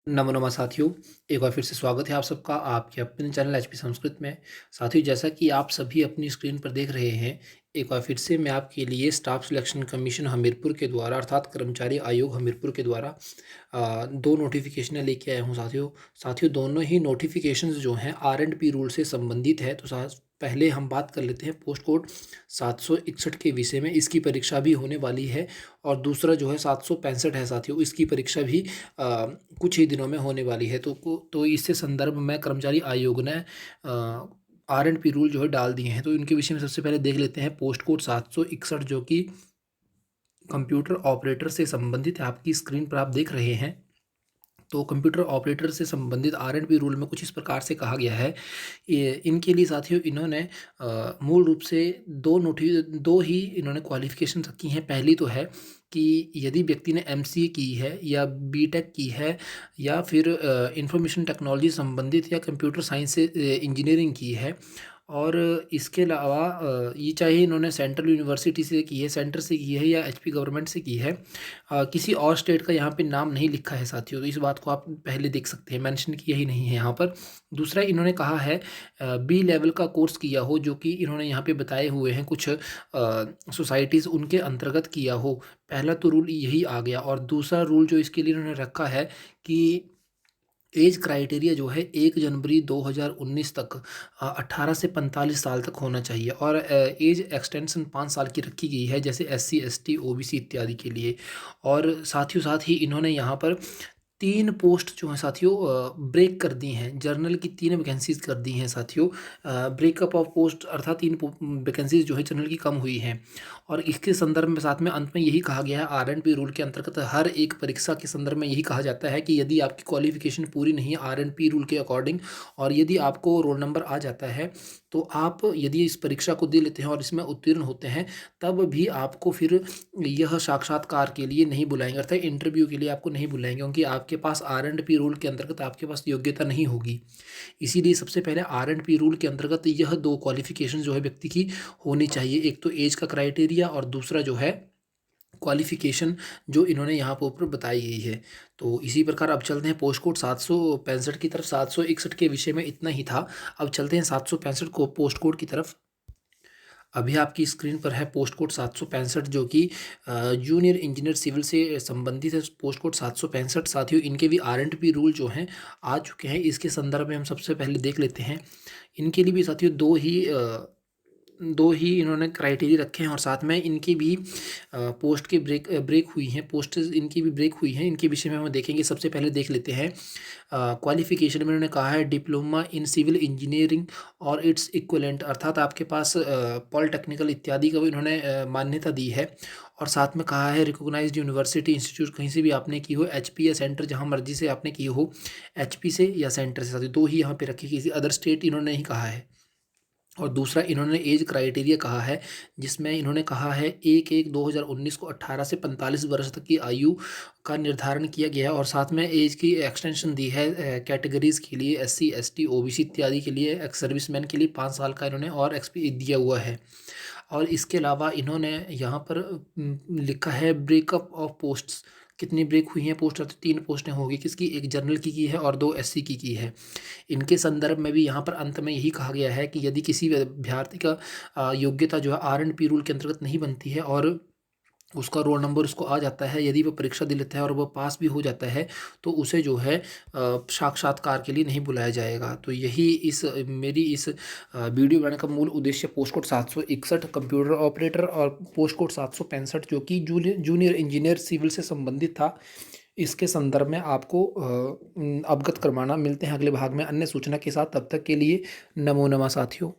नमो नमः साथियों, एक बार फिर से स्वागत है आप सबका आपके अपने चैनल एचपी संस्कृत में। साथियों, जैसा कि आप सभी अपनी स्क्रीन पर देख रहे हैं, एक बार फिर से मैं आपके लिए स्टाफ सिलेक्शन कमीशन हमीरपुर के द्वारा अर्थात कर्मचारी आयोग हमीरपुर के द्वारा दो नोटिफिकेशनें लेके आया हूँ साथियों। साथियों, दोनों ही नोटिफिकेशंस जो हैं R&P रूल से संबंधित है। तो पहले हम बात कर लेते हैं पोस्ट कोड 761 के विषय में। इसकी परीक्षा भी होने वाली है और दूसरा जो है 765 है साथियों, इसकी परीक्षा भी कुछ ही दिनों में होने वाली है। तो इससे संदर्भ में कर्मचारी आयोग ने R&P रूल जो है डाल दिए हैं। तो इनके विषय में सबसे पहले देख लेते हैं पोस्ट कोड 761 जो कि कंप्यूटर ऑपरेटर से संबंधित है। आपकी स्क्रीन पर आप देख रहे हैं। तो कंप्यूटर ऑपरेटर से संबंधित R&P रूल में कुछ इस प्रकार से कहा गया है। इनके लिए साथियों इन्होंने मूल रूप से दो ही इन्होंने क्वालिफिकेशन रखी हैं। पहली तो है कि यदि व्यक्ति ने MCA की है या B.Tech की है या फिर इंफॉर्मेशन टेक्नोलॉजी संबंधित या कंप्यूटर साइंस से इंजीनियरिंग की है। और इसके अलावा ये चाहे इन्होंने सेंट्रल यूनिवर्सिटी से की है, सेंटर से की है या HP गवर्नमेंट से की है। किसी और स्टेट का यहाँ पे नाम नहीं लिखा है साथियों, तो इस बात को आप पहले देख सकते हैं, मेंशन किया ही नहीं है यहाँ पर। दूसरा इन्होंने कहा है B लेवल का कोर्स किया हो, जो कि इन्होंने यहाँ पे बताए हुए हैं कुछ सोसाइटीज़ उनके अंतर्गत किया हो। पहला तो रूल यही आ गया। और दूसरा रूल जो इसके लिए इन्होंने रखा है कि एज क्राइटेरिया जो है 1 जनवरी 2019 तक 18 से 45 साल तक होना चाहिए। और एज एक्सटेंशन 5 साल की रखी गई है, जैसे SC ST OBC इत्यादि के लिए। और साथ ही इन्होंने यहाँ पर 3 पोस्ट जो हैं साथियों ब्रेक कर दी हैं। जर्नल की 3 वैकेंसीज कर दी हैं साथियों। ब्रेकअप ऑफ पोस्ट अर्थात 3 वैकेंसीज जो है जनरल की कम हुई हैं। और इसके संदर्भ में साथ में अंत में यही कहा गया है, R&P रूल के अंतर्गत हर एक परीक्षा के संदर्भ में यही कहा जाता है कि यदि आपकी क्वालिफिकेशन पूरी नहीं है R&P रूल के अकॉर्डिंग, और यदि आपको रोल नंबर आ जाता है, तो आप यदि इस परीक्षा को दे लेते हैं और इसमें उत्तीर्ण होते हैं, तब भी आपको फिर यह साक्षात्कार के लिए नहीं बुलाएंगे, अर्थात इंटरव्यू के लिए आपको नहीं बुलाएंगे, क्योंकि आपके पास R&P रूल के अंतर्गत आपके पास योग्यता नहीं होगी। इसीलिए सबसे पहले R&P रूल के अंतर्गत यह दो क्वालिफिकेशन जो है व्यक्ति की होनी चाहिए। एक तो एज का क्राइटेरिया और दूसरा जो है क्वालिफिकेशन जो इन्होंने यहाँ पर ऊपर बताई गई है। तो इसी प्रकार अब चलते हैं पोस्ट कोड 765 की तरफ। 761 के विषय में इतना ही था। अब चलते हैं 765 को पोस्ट कोड की तरफ। अभी आपकी स्क्रीन पर है पोस्ट कोड 765 जो कि जूनियर इंजीनियर सिविल से संबंधित है। पोस्ट कोड 765 साथियों, इनके भी R&P रूल जो हैं आ चुके हैं। इसके संदर्भ में हम सबसे पहले देख लेते हैं। इनके लिए भी साथियों दो ही इन्होंने क्राइटेरिया रखे हैं और साथ में इनकी भी पोस्ट की ब्रेक हुई हैं। पोस्ट इनकी भी ब्रेक हुई हैं। इनके विषय में हम देखेंगे। सबसे पहले देख लेते हैं क्वालिफिकेशन में इन्होंने कहा है डिप्लोमा इन सिविल इंजीनियरिंग और इट्स इक्वलेंट, अर्थात आपके पास पॉलिटेक्निकल इत्यादि का भी इन्होंने मान्यता दी है। और साथ में कहा है रिकॉग्नाइज्ड यूनिवर्सिटी इंस्टीट्यूट कहीं से भी आपने की हो, HP या सेंटर जहां मर्जी से आपने की हो, HP से या सेंटर से। साथ दो ही यहाँ पे रखी, किसी अदर स्टेट इन्होंने नहीं कहा है। और दूसरा इन्होंने एज क्राइटेरिया कहा है, जिसमें इन्होंने कहा है 1/1/2019 को 18 से 45 वर्ष तक की आयु का निर्धारण किया गया है। और साथ में एज की एक्सटेंशन दी है कैटेगरीज के लिए, SC ST OBC इत्यादि के लिए, एक्स सर्विसमैन के लिए 5 साल का इन्होंने और एक्सपी दिया हुआ है। और इसके अलावा इन्होंने यहाँ पर लिखा है ब्रेकअप ऑफ पोस्ट्स, कितनी ब्रेक हुई हैं पोस्ट, 3 पोस्टें होगी। किसकी? एक जनरल की है और 2 SC की है। इनके संदर्भ में भी यहाँ पर अंत में यही कहा गया है कि यदि किसी अभ्यर्थी का योग्यता जो है R&P रूल के अंतर्गत नहीं बनती है और उसका रोल नंबर उसको आ जाता है, यदि वो परीक्षा दे लेता है और वो पास भी हो जाता है, तो उसे जो है साक्षात्कार के लिए नहीं बुलाया जाएगा। तो यही मेरी इस वीडियो बनाने का मूल उद्देश्य पोस्ट कोड 761 कंप्यूटर ऑपरेटर और पोस्ट कोड 765 जो कि जूनियर इंजीनियर सिविल से संबंधित था, इसके संदर्भ में आपको अवगत करवाना। मिलते हैं अगले भाग में अन्य सूचना के साथ। तब तक के लिए नमो नमः साथियों।